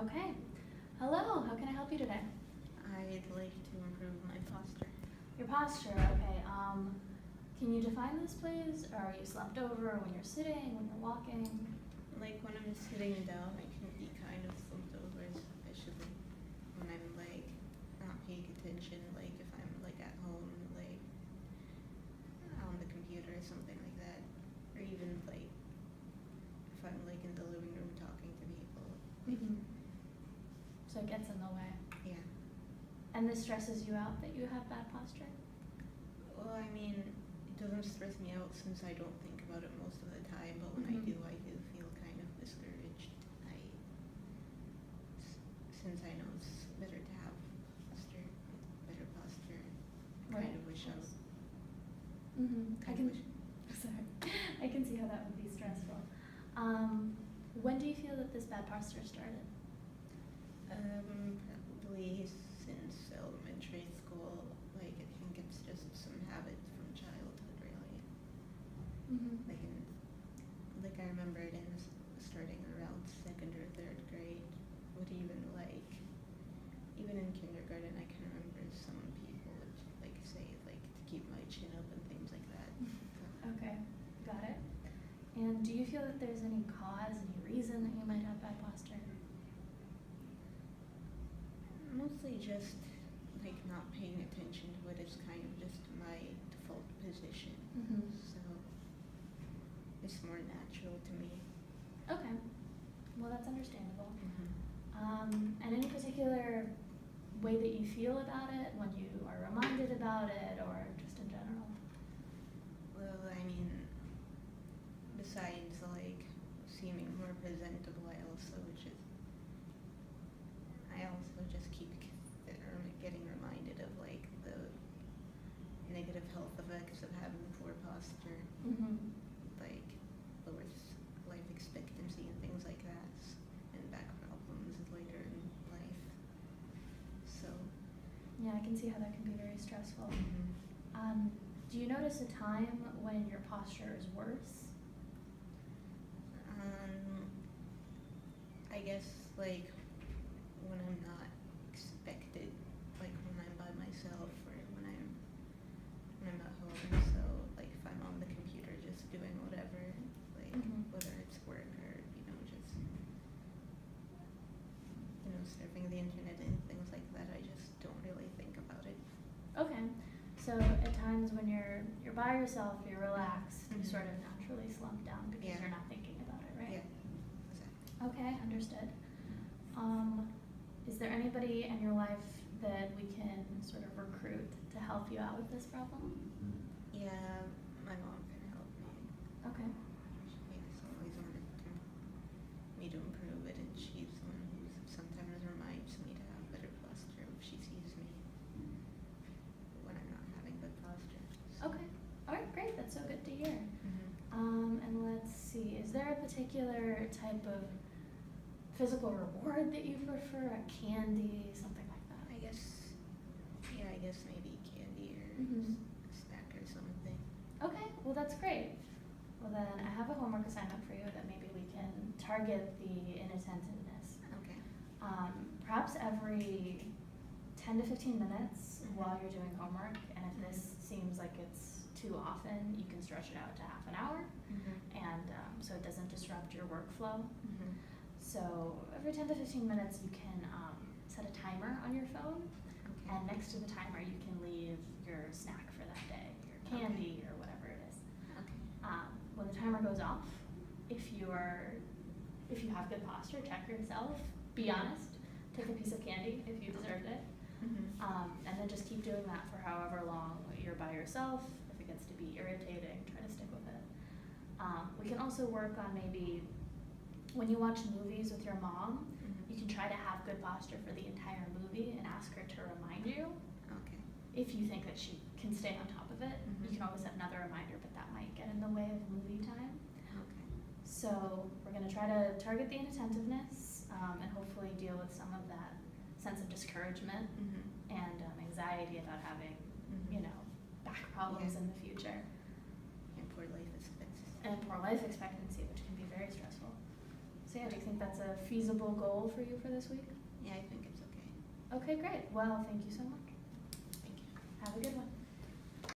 Okay. Hello, how can I help you today? I'd like to improve my posture. Your posture, okay. Can you define this, please? Are you slumped over when you're sitting, when you're walking? Like when I'm sitting down, I can be kind of slumped over, especially when I'm like not paying attention. Like if I'm like at home, like on the computer or something like that, or even like if I'm like in the living room talking to people. Mm-hmm. So it gets in the way. Yeah. And this stresses you out that you have bad posture? Well, I mean, it doesn't stress me out since I don't think about it most of the time. But when Mhm. I do feel kind of discouraged. Since I know it's better to have better posture, I kind of wish I was. Mm-hmm. Kind of wish. Sorry. I can see how that would be stressful. When do you feel that this bad posture started? Probably since elementary school. Like I think it's just some habit from childhood, really. Mm-hmm. Like I remember it starting around second or third grade. But even in kindergarten, I can remember some people would like say like to keep my chin up and things like that. Okay, got it. And do you feel that there's any cause, any reason that you might have bad posture? Mostly just like not paying attention to it. It's kind of just my default position. Mm-hmm. So it's more natural to me. Okay, well that's understandable. Mm-hmm. And any particular way that you feel about it when you are reminded about it, or just in general? Well, I mean, besides like seeming more presentable, I also just keep getting reminded of like the negative health effects of having poor posture, Mm-hmm. like lower life expectancy and things like that, and back problems later in life. So. Yeah, I can see how that can be very stressful. Mm-hmm. Do you notice a time when your posture is worse? I guess like when I'm not expected, like when I'm by myself or when I'm at home. So like if I'm on the computer just doing whatever, like Mhm. whether it's work or just surfing the internet and things like that, I just don't really think about it. Okay, so at times when you're by yourself, you're relaxed, you Mhm. sort of naturally slump down because Yeah. you're not thinking about it, right? Yeah, exactly. Okay, understood. Is there anybody in your life that we can sort of recruit to help you out with this problem? Yeah, my mom can help me. Okay. She's always wanted me to improve it, and she's the one who sometimes reminds me to have better posture if she sees me when I'm not having good posture. So. Okay. All right, great. That's so good to hear. Mm-hmm. And let's see, is there a particular type of physical reward that you prefer, a candy, something like that? I guess maybe candy or Mhm. a snack or something. Okay, well that's great. Well then, I have a homework assignment for you that maybe we can target the inattentiveness. Okay. Perhaps every 10 to 15 minutes Mhm. while you're doing homework, and if this seems like it's too often, you can stretch it out to half an hour, Mm-hmm. and so it doesn't disrupt your workflow. Mm-hmm. So every 10 to 15 minutes, you can set a timer on your phone, Okay. and next to the timer, you can leave your snack for that day, your candy or whatever it is. Okay. When the timer goes off, if you have good posture, check yourself. Be honest. Take a piece of candy if you deserved it, Mm-hmm. and then just keep doing that for however long you're by yourself. If it gets to be irritating, try to stick with it. We can also work on maybe when you watch movies with your mom, Mm-hmm. you can try to have good posture for the entire movie and ask her to remind you. Okay. If you think that she can stay on top of it, Mhm. you can always set another reminder, but that might get in the way of movie time. Okay. So we're going to try to target the inattentiveness and hopefully deal with some of that sense of discouragement Mm-hmm. and anxiety about having, Mm-hmm. back problems Yeah. in the future. And poor life expectancy. And poor life expectancy, which can be very stressful. So yeah, do you think that's a feasible goal for you for this week? Yeah, I think it's okay. Okay, great. Well, thank you so much.